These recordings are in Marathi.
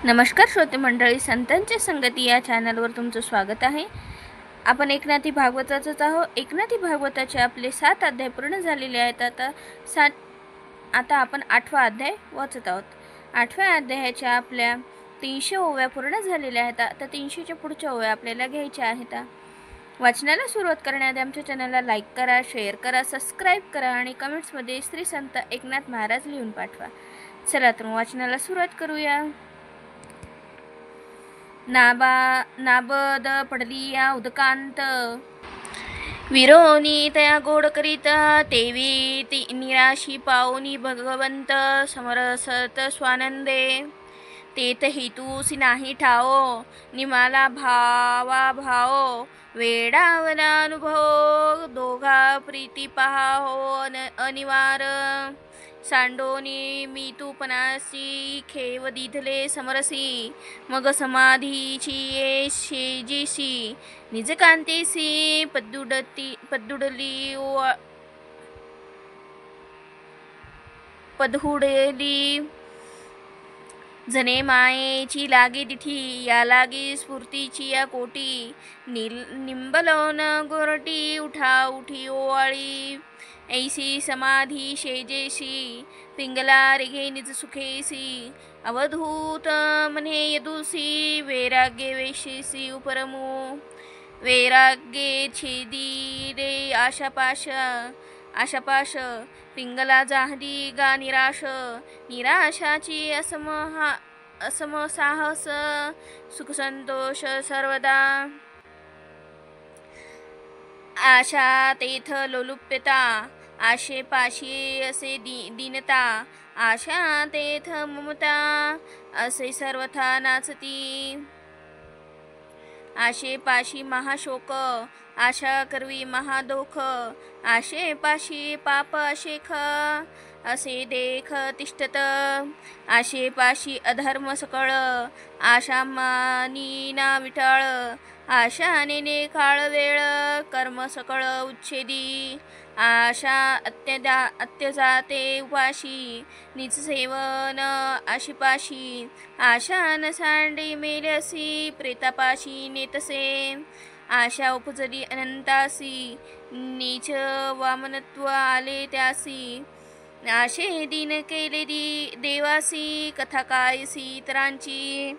नमस्कार श्रोते मंडळी, संतांच्या संगती या चॅनलवर तुमचं स्वागत आहे. आपण एकनाथी भागवताचंच आहोत. एकनाथी भागवताचे आपले 7 अध्याय पूर्ण झालेले आहेत. आता आपण 8वा अध्याय वाचत आहोत. 8व्या अध्यायाच्या आपल्या 300 ओव्या पूर्ण झालेल्या आहेत. आता 300च्या पुढच्या ओव्या आपल्याला घ्यायच्या आहेत. वाचनाला सुरुवात करण्याआधी आमच्या चॅनलला लाईक करा, शेअर करा, सबस्क्राईब करा आणि कमेंट्समध्ये श्री संत एकनाथ महाराज लिहून पाठवा. चला तर वाचनाला सुरुवात करूया. नाबद पडली या उदकांत, विरोनी तया गोड करीत, तेवी ती निराशी पावनी भगवंत समरसत स्वानंदे. तेथ हितूसी नाही ठाओ, निमाला भावा भाओ, वेडावला अनुभव दोघा प्रीती पहाओ अनिवार. सांडोनी मी तू पणासी, खेव दिधले समरसी, मग समाधीची ये शेजीसी, निज कांतीसी पदुडली पदहुडली. जने मायेची लागे तिथी, या लागी स्फूर्तीची या कोटी, निंबलोन गोरटी उठा उठी ओवाळी. ऐसी समाधी शेजेशी, पिंगला रेघे निज सुखेसी, अवधूत मने यदुसी, वैराग्य वेशेसी उपरमू. वैराग्ये छेदी रे आशापाश, पिंगला जाहदी गा निराश. निराशाची असम साहस, सुख संतोष सर्वदा. आशा तेथ लोलुप्यता, आशेपाशी असे दीनता, आशा तेथ ममता, असे सर्वथा नाचती. आशेपाशी महाशोक, आशा करवी महादोख, आशेपाशी पाप अशेख, असे देख तिष्ठत. आशेपाशी अधर्म सकळ, आशा मानी ना विटाळ, आशा नेने काळ वेळ, कर्म सकळ उच्छेदी. आशा अत्यजाते उपाशी, निज सेवन आशिपाशी, आशा न सांडी मेलसी, प्रेतापाशी नेतसे. आशा उपजली अनंतासी, नीच वामनत्व आले त्यासी. आशे दीन केले देवासी, कथा कायसी इतरांची.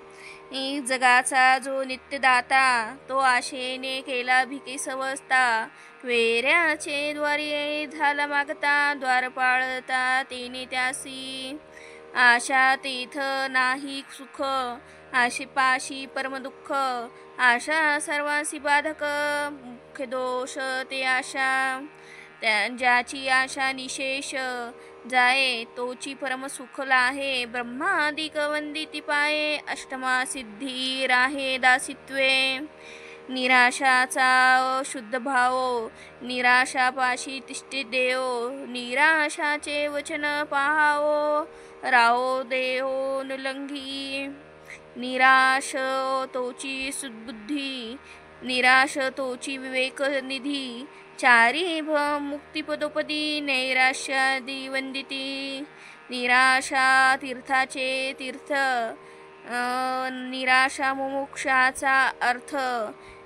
जगाचा जो नित्यदाता, तो आशेने केला भिके सवस्ता. वेऱ्याचे द्वारे झाला मागता, द्वार पाळता तेने त्यासी. आशा तेथ नाही सुख, आशेपाशी परम दुःख, आशा सर्वांसी बाधक, मुख्य दोष ते आशा. ज्याची आशा निशेष जाये, तोची परम सुख लाहे. ब्रह्मादिक वंदिती पाये, अष्टमा सिद्धी राहे दासित्वे. निराशाचा शुद्ध भाव, निराशापाशी तिष्ठे देव, निराशाचे वचन पाहावो, राहो देहो नुलंघी. निराश तोची सुबुद्धी, निराश तोची विवेक निधी, चारी मुक्तिपदोपदी नैराश्यादी वंदिती. निराशा तीर्थाचे तीर्थ, निराशा मोक्षाचा अर्थ,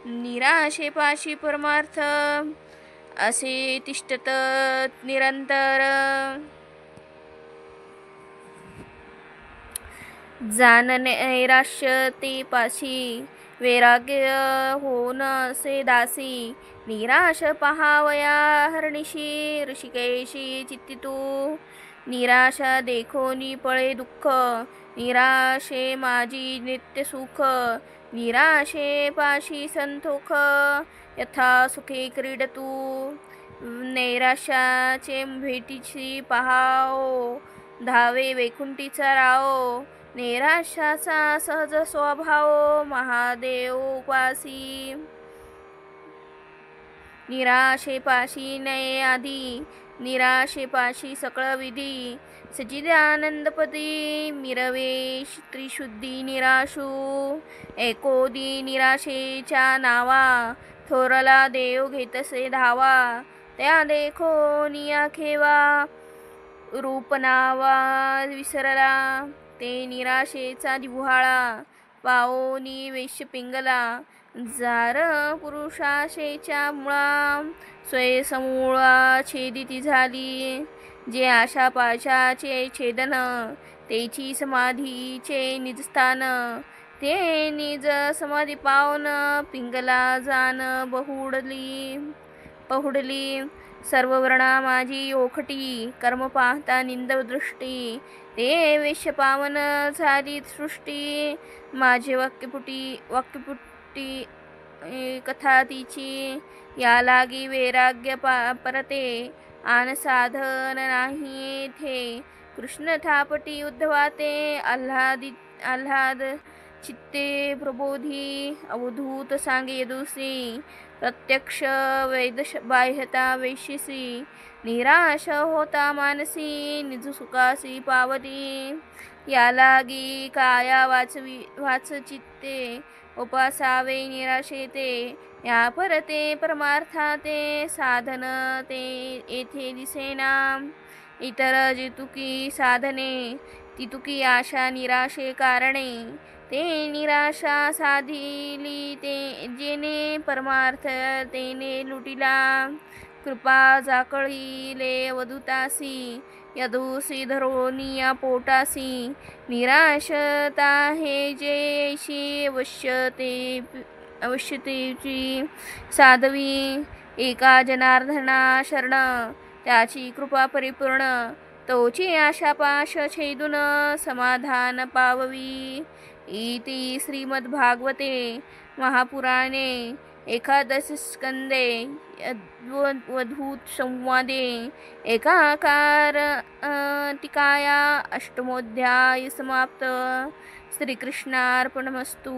निराशेपाशी परमार्थ, असे तिष्ठत निरंतर. जान नैराश्य ते पाशी, वैराग्य होन असे दासी. निराश पहावया हरणिशी, ऋषिकेशी चित्तितू. निराशा देखोनी पळे दुःख, निराशे माझी नित्य सुख. निराशे पाशी संतोख, यथा सुखे क्रीडतू. नैराश्याचे भेटीची पहाओ, धावे वैकुंठीचा राओ. नैराश्याचा सहज स्वभाव, महादेव उपासी. निराशेपाशी नये आधी, निराशेपाशी सकळ विधी. सच्चिदानंदपदी मिरवे त्रिशुद्धी निराशू. एकोदी निराशेच्या नावा, थोरला देव घेतसे धावा. त्या देखो निया खेवा, रूप नावा विसरला. ते निराशेचा दिव्हाळा पाओनी वेश्य पिंगला जार पुरुषाशेच्या मुळा स्वय समूळा छेदिती झाली जे आशा पाशाचे छेदन तेची समाधीचे निजस्थान ते निज समाधी पावन पिंगला जान पहुडली सर्व वर्णा माझी ओखटी कर्म पाहता निंद दृष्टी ते वेश्य पावन झाली सृष्टी माझे वाक्यपुटी कथा तिची या लागी वैराग्य परते आन साधन नाही थे कृष्ण थापटी उद्धवाते आल्हाद चित्ते प्रबोधी अवधूत सांगे यदुसी प्रत्यक्ष वैद बाह्यता वैशिसी निराश होता मानसी निज सुखासी पावती या लागी काया वाच चित्ते उपासावे निराशेते या परते परमार्थाते साधन ते येथे दिसेना इतर जितुकी साधने तितुकी आशा निराशे कारणे ते निराशा साधिली ते जेने परमार्थ तेने लुटिला कृपा जाकळीले वधुतासी यदुसी धरोनिया पोटासी निराशता हे जेशी अवश्यतेची साधवी एका जनार्दना शरण त्याची कृपा परिपूर्ण तोची आशापाश छेदून समाधान पाववी इति श्रीमद्भागवते महापुराणे एकादश स्कंदे अद्वैत संवादे एकाकार टीकाया अष्टमोध्याय समाप्त. श्रीकृष्णार्पणमस्तु.